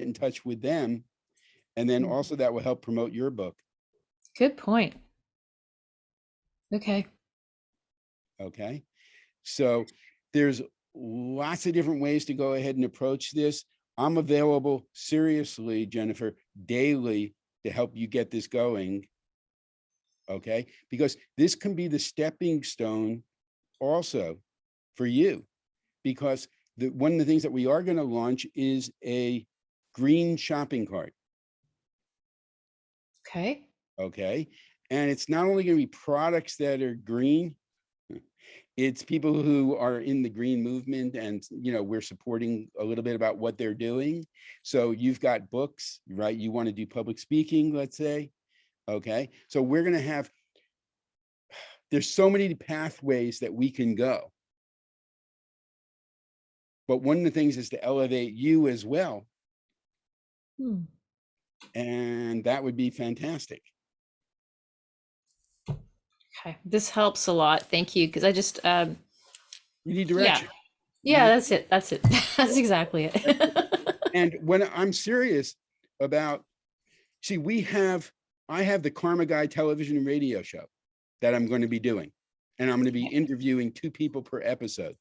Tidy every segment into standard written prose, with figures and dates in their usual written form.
in touch with them. And then also that will help promote your book. Good point. Okay. Okay. So there's lots of different ways to go ahead and approach this. I'm available, seriously, Jennifer, daily to help you get this going. Okay. Because this can be the stepping stone also for you. Because one of the things that we are going to launch is a green shopping cart. Okay. Okay. And it's not only going to be products that are green, it's people who are in the green movement, and we're supporting a little bit about what they're doing. So you've got books, right? You want to do public speaking, let's say. Okay. So we're going to have, there's so many pathways that we can go. But one of the things is to elevate you as well. And that would be fantastic. Okay. This helps a lot. Thank you. Because I just, you need direction. Yeah, that's it. That's it. That's exactly it. And when I'm serious about, see, I have the Karma Guy television and radio show that I'm going to be doing. And I'm going to be interviewing 2 people per episode.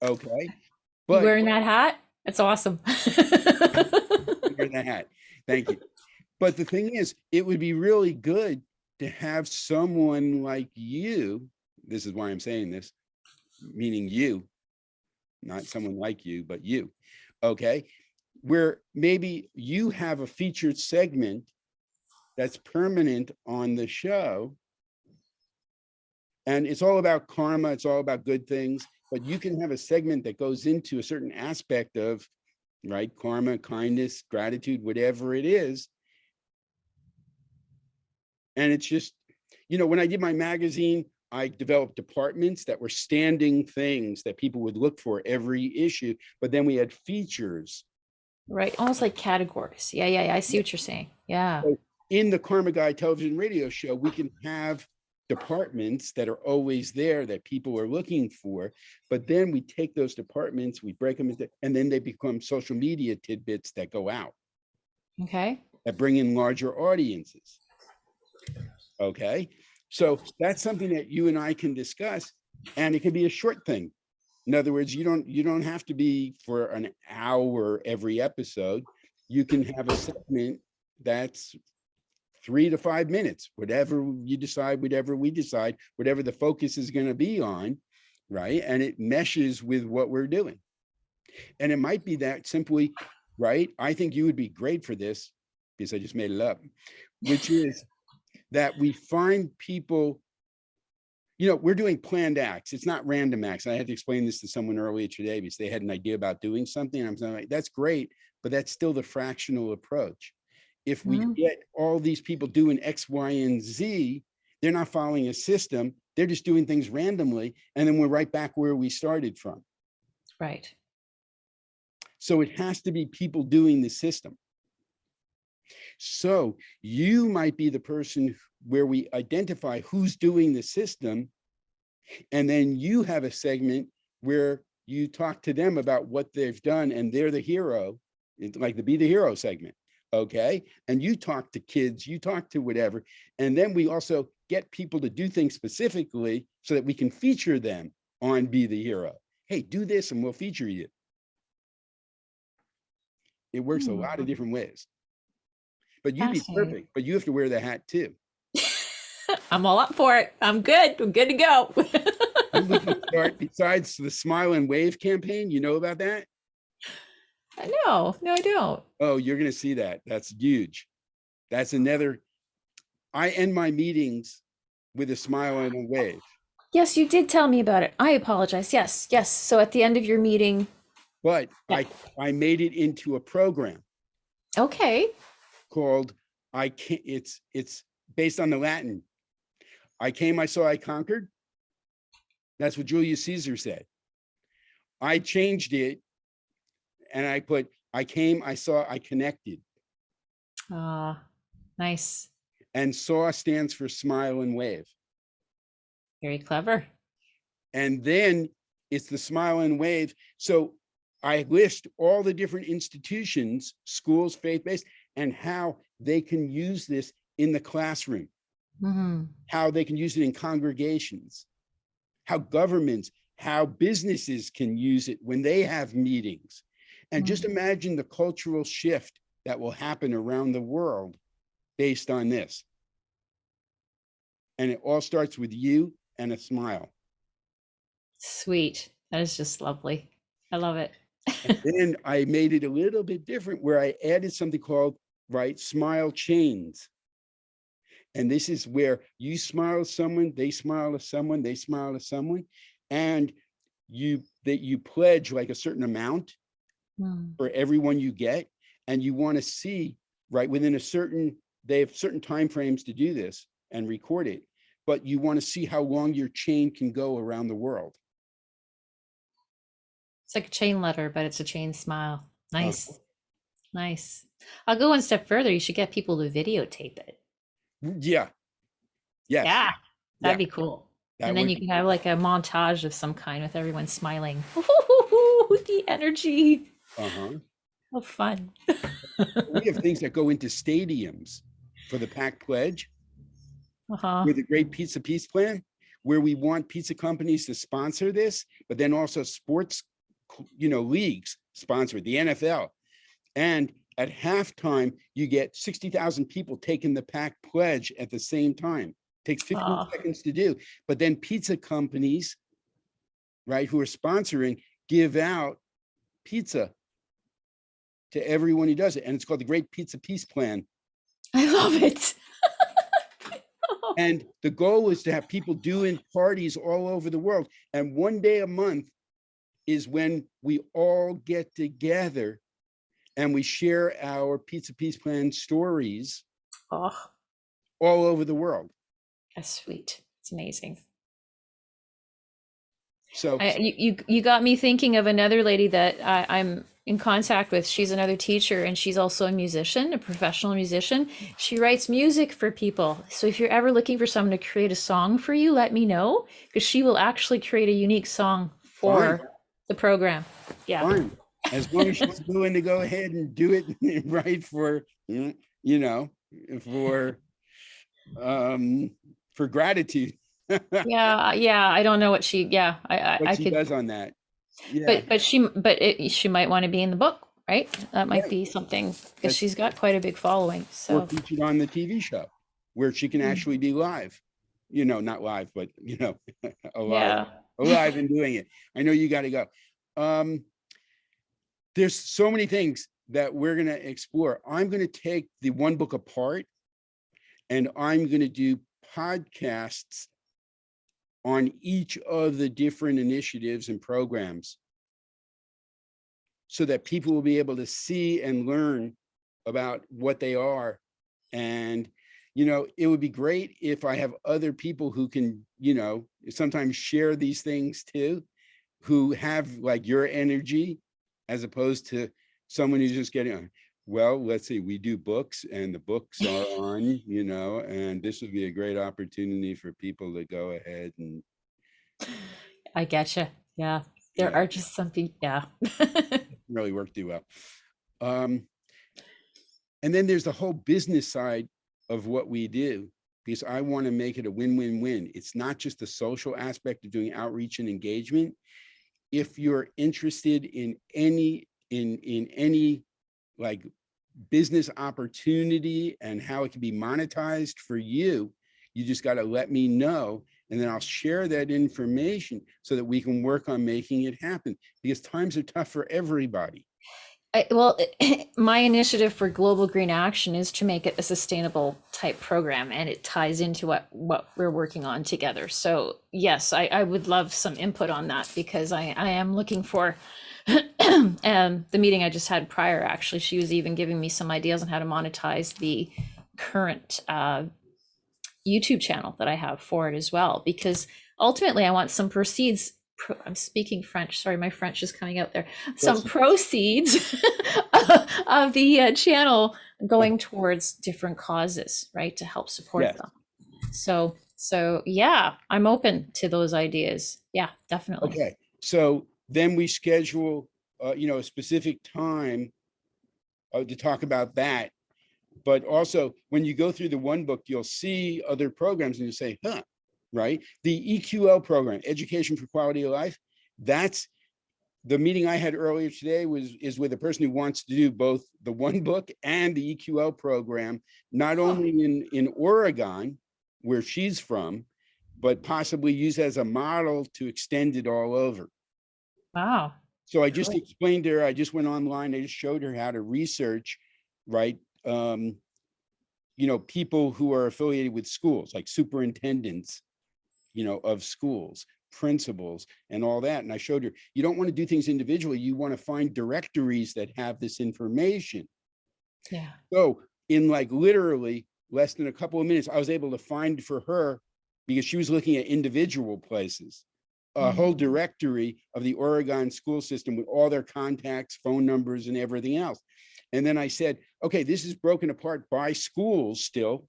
Okay. But you wearing that hat? That's awesome. Wearing that hat. Thank you. But the thing is, it would be really good to have someone like you. This is why I'm saying this, meaning you, not someone like you, but you. Okay. Where maybe you have a featured segment that's permanent on the show. And it's all about karma. It's all about good things. But you can have a segment that goes into a certain aspect of, right, karma, kindness, gratitude, whatever it is. And it's just, when I did my magazine, I developed departments that were standing things that people would look for every issue. But then we had features. Right. Almost like categories. Yeah. I see what you're saying. Yeah. So in the Karma Guy television radio show, we can have departments that are always there that people are looking for. But then we take those departments, we break them into, and then they become social media tidbits that go out. Okay. That bring in larger audiences. Okay. So that's something that you and I can discuss, and it can be a short thing. In other words, you don't have to be for an hour every episode. You can have a segment that's 3 to 5 minutes, whatever you decide, whatever we decide, whatever the focus is going to be on, right? And it meshes with what we're doing. And it might be that simply, right? I think you would be great for this, because I just made it up, which is that we find people, we're doing planned acts. It's not random acts. I had to explain this to someone earlier today because they had an idea about doing something. And I'm saying, like, that's great, but that's still the fractional approach. If we get all these people doing X, Y, and Z, they're not following a system. They're just doing things randomly. And then we're right back where we started from. Right. So it has to be people doing the system. So you might be the person where we identify who's doing the system. And then you have a segment where you talk to them about what they've done, and they're the hero. It's like the Be the Hero segment. Okay. And you talk to kids, you talk to whatever. And then we also get people to do things specifically so that we can feature them on Be the Hero. Hey, do this and we'll feature you. It works a lot of different ways. But you'd be perfect, but you have to wear the hat too. I'm all up for it. I'm good. I'm good to go. And we can start, besides the Smile and Wave campaign, you know about that? No, I don't. Oh, you're going to see that. That's huge. That's another. I end my meetings with a smile and a wave. Yes, you did tell me about it. I apologize. Yes. So at the end of your meeting. But I made it into a program. Okay. Called I Can't. It's based on the Latin. I came, I saw, I conquered. That's what Julius Caesar said. I changed it and I put, I came, I saw, I connected. Nice. And SAW stands for smile and wave. Very clever. And then it's the smile and wave. So I list all the different institutions, schools, faith-based, and how they can use this in the classroom, Mhm. how they can use it in congregations, how governments, how businesses can use it when they have meetings. And just Mm. imagine the cultural shift that will happen around the world based on this. And it all starts with you and a smile. Sweet. That is just lovely. I love it. And then I made it a little bit different where I added something called, right, smile chains. And this is where you smile to someone, they smile to someone, they smile to someone, and you pledge like a certain amount Mm. for everyone you get, and you want to see, right, within a certain, they have certain timeframes to do this and record it, but you want to see how long your chain can go around the world. It's like a chain letter, but it's a chain smile. Uh, Nice. Nice. I'll go one step further. You should get people to videotape it. yeah, yes, Yeah, yeah, that'd be cool. that And then would you be can have cool. like a montage of some kind with everyone smiling. The energy. Uh-huh. How fun. We have things that go into stadiums for the PAC pledge Uh-huh. with the Great Pizza Peace Plan, where we want pizza companies to sponsor this, but then also sports, leagues sponsor it, the NFL. And at halftime, you get 60,000 people taking the PAC pledge at the same time. Takes 15 Oh, seconds to do, but then pizza companies, right, who are sponsoring, give out pizza to everyone who does it. And it's called the Great Pizza Peace Plan. I love it. And the goal is to have people doing parties all over the world. And one day a month is when we all get together and we share our Pizza Peace Plan stories Oh, all over the world. that's sweet. It's amazing. So, You got me thinking of another lady that I'm in contact with. She's another teacher and she's also a musician, a professional musician. She writes music for people. So if you're ever looking for someone to create a song for you, let me know because she will actually create a unique song fine, for the program. Yeah. fine. As long as she's willing to go ahead and do it right you know, for um for gratitude. Yeah, yeah, I don't know what she, yeah, What I she could, does on that. Yeah, she might want to be in the book, right? That might right. be something because That's she's got quite a big following. or So, featured on the TV show where she can mm, actually be live. Not live, but alive, yeah. alive and doing it. I know you got to go. Um, there's so many things that we're going to explore. I'm going to take the one book apart and I'm going to do podcasts on each of the different initiatives and programs so that people will be able to see and learn about what they are. And, it would be great if I have other people who can, sometimes share these things too, who have like your energy as opposed to someone who's just getting on. Well, let's see, we do books and the books are on, and this would be a great opportunity for people to go ahead and, I getcha. Yeah. There yeah, are just some people, yeah. really work too well. Um, and then there's the whole business side of what we do, because I want to make it a win-win-win. It's not just the social aspect of doing outreach and engagement. If you're interested in any like business opportunity and how it can be monetized for you, you just got to let me know. And then I'll share that information so that we can work on making it happen, because times are tough for everybody. Well, my initiative for Global Green Action is to make it a sustainable type program, and it ties into what we're working on together. So yes, I would love some input on that because I am looking for the meeting I just had prior, actually, she was even giving me some ideas on how to monetize the current YouTube channel that I have for it as well, because ultimately I want some proceeds. I'm speaking French. Sorry, my French is coming out there. Some That's proceeds of the channel going towards different causes, right, to help support yes. them. So yeah, I'm open to those ideas. Yeah, definitely. Okay. So then we schedule a specific time to talk about that. But also, when you go through the one book, you'll see other programs and you say, huh, right? The EQL program, Education for Quality of Life, that's the meeting I had earlier today is with a person who wants to do both the one book and the EQL program, not only in Oregon, where she's from, but possibly use as a model to extend it all over. Wow. So I just Cool. explained to her, I just went online, I just showed her how to research, right? People who are affiliated with schools, like superintendents, of schools, principals, and all that. And I showed her, you don't want to do things individually. You want to find directories that have this information. Yeah. So in like literally less than a couple of minutes, I was able to find for her, because she was looking at individual places, a whole directory of the Oregon school system with all their contacts, phone numbers, and everything else. And then I said, okay, this is broken apart by schools still.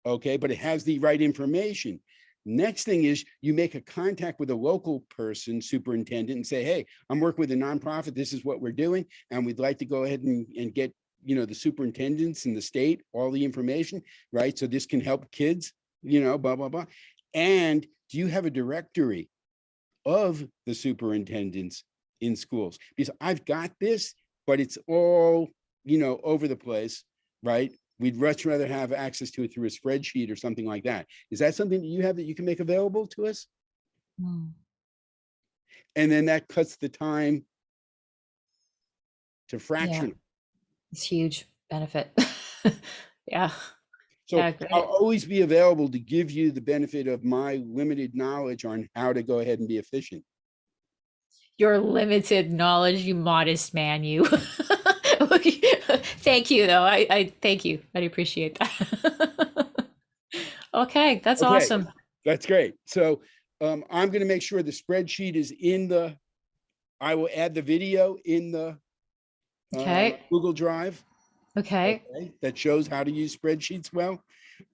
Okay, but it has the right information. Next thing is you make a contact with a local person, superintendent, and say, hey, I'm working with a nonprofit. This is what we're doing. And we'd like to go ahead and get, the superintendents in the state, all the information, right? So this can help kids, blah, blah, blah. And do you have a directory of the superintendents in schools? Because I've got this, but it's all, over the place, right? We'd much rather have access to it through a spreadsheet or something like that. Is that something that you have that you can make available to us? Mm. And then that cuts the time to Yeah, fraction. it's huge benefit. Yeah. So Yeah, great. I'll always be available to give you the benefit of my limited knowledge on how to go ahead and be efficient. Your limited knowledge, you modest man, you. Thank you, though. I thank you. I appreciate that. Okay, that's Okay, awesome. that's great. So I'm going to make sure the spreadsheet is I will add the video in the Okay. Google Drive. Okay. Okay, that shows how to use spreadsheets well.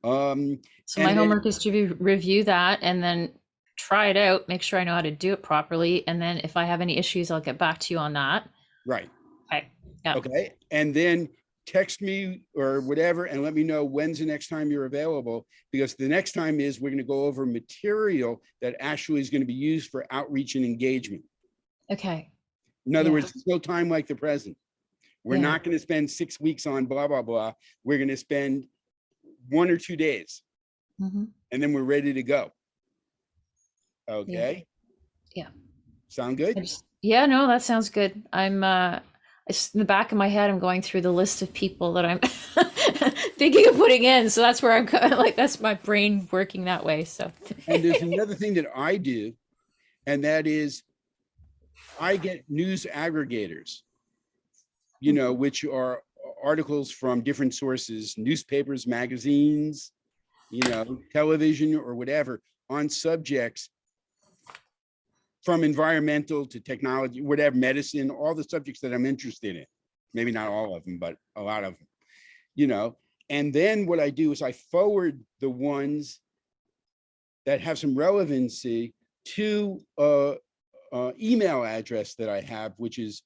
So my And then, homework is to review that and then try it out, make sure I know how to do it properly. And then if I have any issues, I'll get back to you on that. right, Okay. Yeah. okay, and then text me or whatever and let me know when's the next time you're available, because the next time is we're going to go over material that actually is going to be used for outreach and engagement. Okay. In other Yeah. words, it's no time like the present. We're Yeah. not going to spend 6 weeks on blah, blah, blah. We're going to spend 1 or 2 days Mhm. and then we're ready to go. Okay. Yeah. Sound good? Yeah, no, that sounds good. In the back of my head, I'm going through the list of people that I'm thinking of putting in. So that's where I'm kind of like, that's my brain working that way. So, And there's another thing that I do, and that is I get news aggregators, which are articles from different sources, newspapers, magazines, television or whatever, on subjects from environmental to technology, whatever, medicine, all the subjects that I'm interested in. Maybe not all of them, but a lot of them, And then what I do is I forward the ones that have some relevancy to email address that I have, which is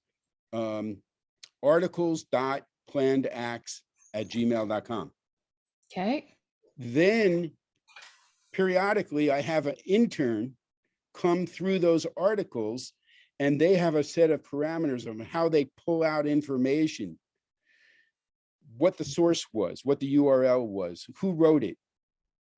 articles.plannedacts@gmail.com. okay. Then periodically I have an intern come through those articles and they have a set of parameters of how they pull out information, what the source was, what the URL was, who wrote it,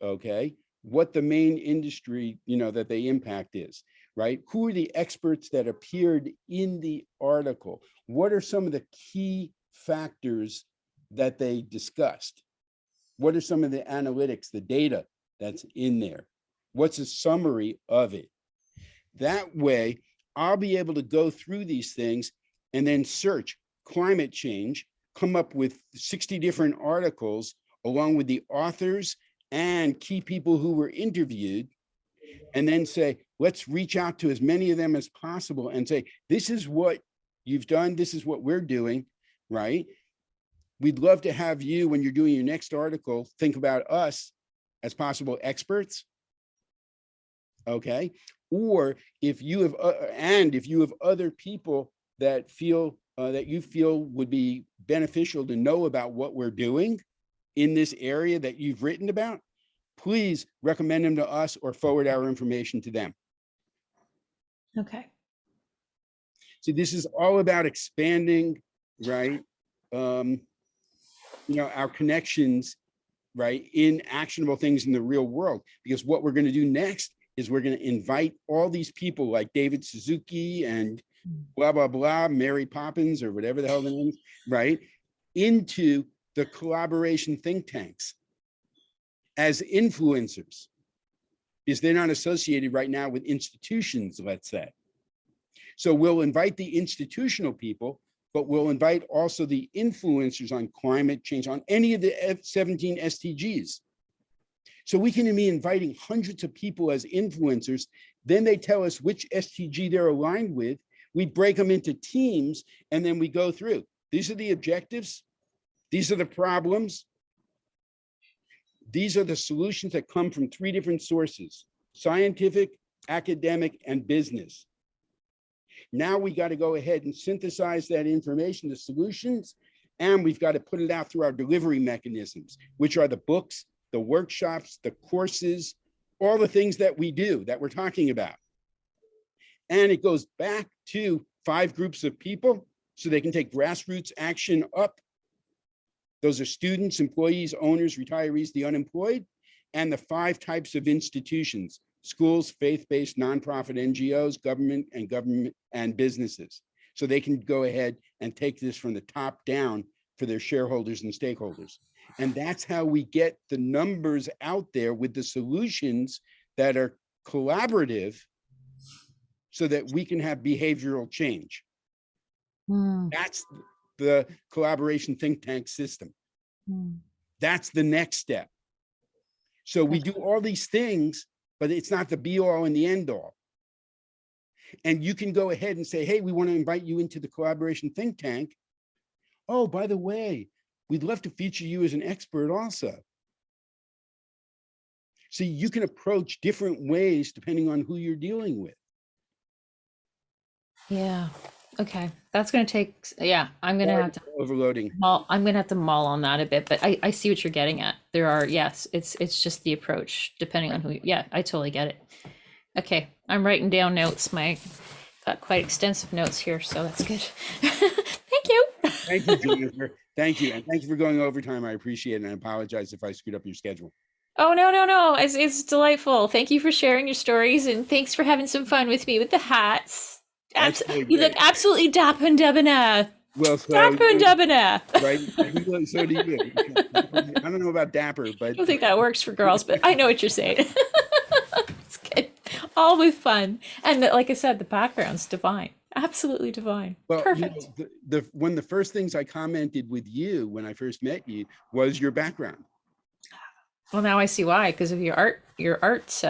okay, what the main industry, that they impact is, right? Who are the experts that appeared in the article? What are some of the key factors that they discussed? What are some of the analytics, the data that's in there? What's a summary of it? That way, I'll be able to go through these things and then search climate change, come up with 60 different articles along with the authors and key people who were interviewed, and then say, let's reach out to as many of them as possible and say, this is what you've done, this is what we're doing, right? We'd love to have you, when you're doing your next article, think about us as possible experts, okay? Or if you have, if you have other people that feel that you feel would be beneficial to know about what we're doing in this area that you've written about, please recommend them to us or forward our information to them. Okay. So this is all about expanding, right? Our connections, right, in actionable things in the real world. Because what we're going to do next is we're going to invite all these people like David Suzuki and blah, blah, blah, Mary Poppins or whatever the hell the name is, right, into the collaboration think tanks as influencers, because they're not associated right now with institutions, let's say. So we'll invite the institutional people, but we'll invite also the influencers on climate change, on any of the 17 SDGs. So we can be inviting hundreds of people as influencers. Then they tell us which SDG they're aligned with. We break them into teams, and then we go through. These are the objectives. These are the problems. These are the solutions that come from 3 different sources: scientific, academic, and business. Now we got to go ahead and synthesize that information, the solutions, and we've got to put it out through our delivery mechanisms, which are the books, the workshops, the courses, all the things that we do that we're talking about. And it goes back to 5 groups of people so they can take grassroots action up. Those are students, employees, owners, retirees, the unemployed, and the 5 types of institutions: schools, faith-based, nonprofit, NGOs, government and businesses. So they can go ahead and take this from the top down for their shareholders and stakeholders. And that's how we get the numbers out there with the solutions that are collaborative so that we can have behavioral change. That's the collaboration think tank system. That's the next step. So we do all these things, but it's not the be all and the end all. And you can go ahead and say, hey, we want to invite you into the collaboration think tank. Oh, by the way, we'd love to feature you as an expert also. So you can approach different ways depending on who you're dealing with. Yeah. Okay. That's going to take, yeah, I'm going to have to overloading. I'm going to have to mull on that a bit, but I see what you're getting at. There are, yes, it's just the approach depending on who, yeah, I totally get it. Okay. I'm writing down notes. Got quite extensive notes here, so that's good. Thank you. Thank you, Jennifer. Thank you. And thank you for going overtime. I appreciate it. And I apologize if I screwed up your schedule. Oh, no. It's delightful. Thank you for sharing your stories, and thanks for having some fun with me with the hats. You look absolutely dapper and debonair. Well, so, dapper and debonair. Right. So do you. I don't know about dapper, but I don't think that works for girls, but I know what you're saying. It's good. All with fun. And like I said, the background's divine. Absolutely divine. Well, perfect. One of the first things I commented with you when I first met you was your background. Well, now I see why, because of your art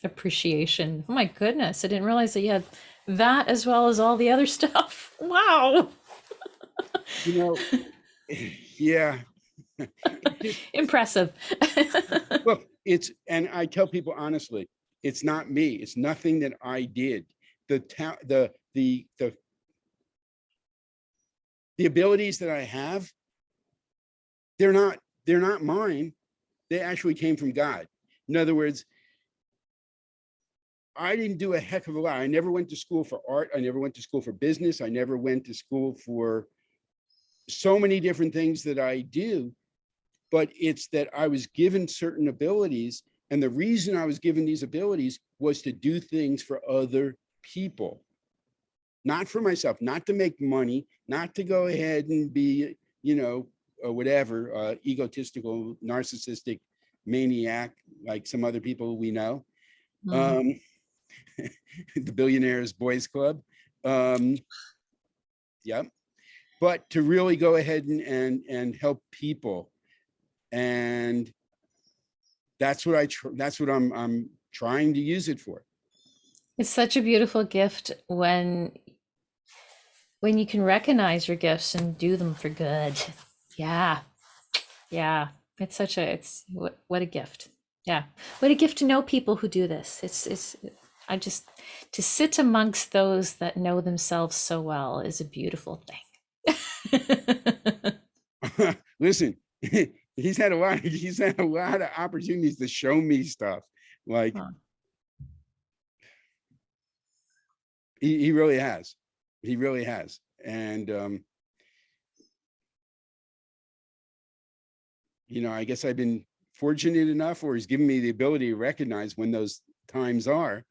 appreciation. Oh my goodness, I didn't realize that you had that as well as all the other stuff. Wow. Yeah. Impressive. Well, and I tell people honestly, it's not me. It's nothing that I did. The abilities that I have, they're not mine. They actually came from God. In other words, I didn't do a heck of a lot. I never went to school for art. I never went to school for business. I never went to school for so many different things that I do, but it's that I was given certain abilities. And the reason I was given these abilities was to do things for other people, not for myself, not to make money, not to go ahead and be, or whatever, egotistical, narcissistic maniac, like some other people we know. The Billionaires Boys Club. Yep. But to really go ahead and help people. And that's what I'm trying to use it for. It's such a beautiful gift when you can recognize your gifts and do them for good. Yeah. It's what a gift. Yeah. What a gift to know people who do this. It's I just, to sit amongst those that know themselves so well is a beautiful thing. Listen, he's had a lot of opportunities to show me stuff. Like Huh. he really has. He really has. And you know, I guess I've been fortunate enough, or he's given me the ability to recognize when those times are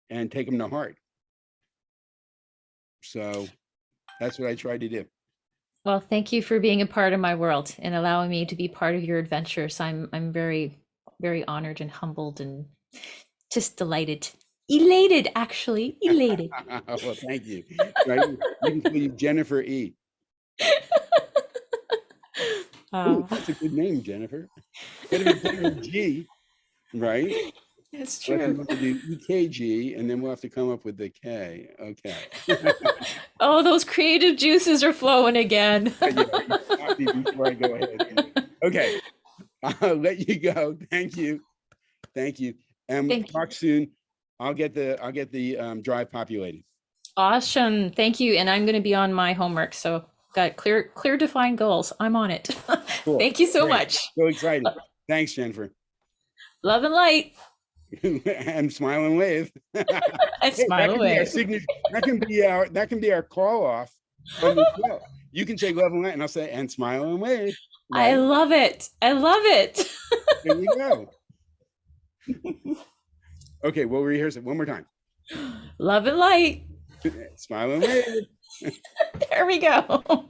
and take them to heart. So that's what I try to do. Well, thank you for being a part of my world and allowing me to be part of your adventures. I'm very, very honored and humbled and just delighted. Elated, actually. Elated. Well, thank you. Right? You can call you Jennifer E. Ooh, that's a good name, Jennifer. Gotta be better than G, right? It's Let's true. remember to do EKG, and then we'll have to come up with the K. Okay. Oh, those creative juices are flowing again. Yeah, you stop me before I go ahead. Okay, I'll let you go. Thank you. Thank you. And Thank you. talk soon. I'll get the drive populated. Awesome. Thank you. And I'm going to be on my homework. So got clear defined goals. I'm on it. Cool. Thank you so Great. much. So excited. Thanks, Jennifer. Love and light. And smile and wave. And Hey, smile that can be our away. signature. That can be our call off on the show. You can say love and light, and I'll say and smile and wave. I Right? love it. I love it. There we go. Okay, we'll rehearse it one more time. Love and light. Smile and wave. There we go.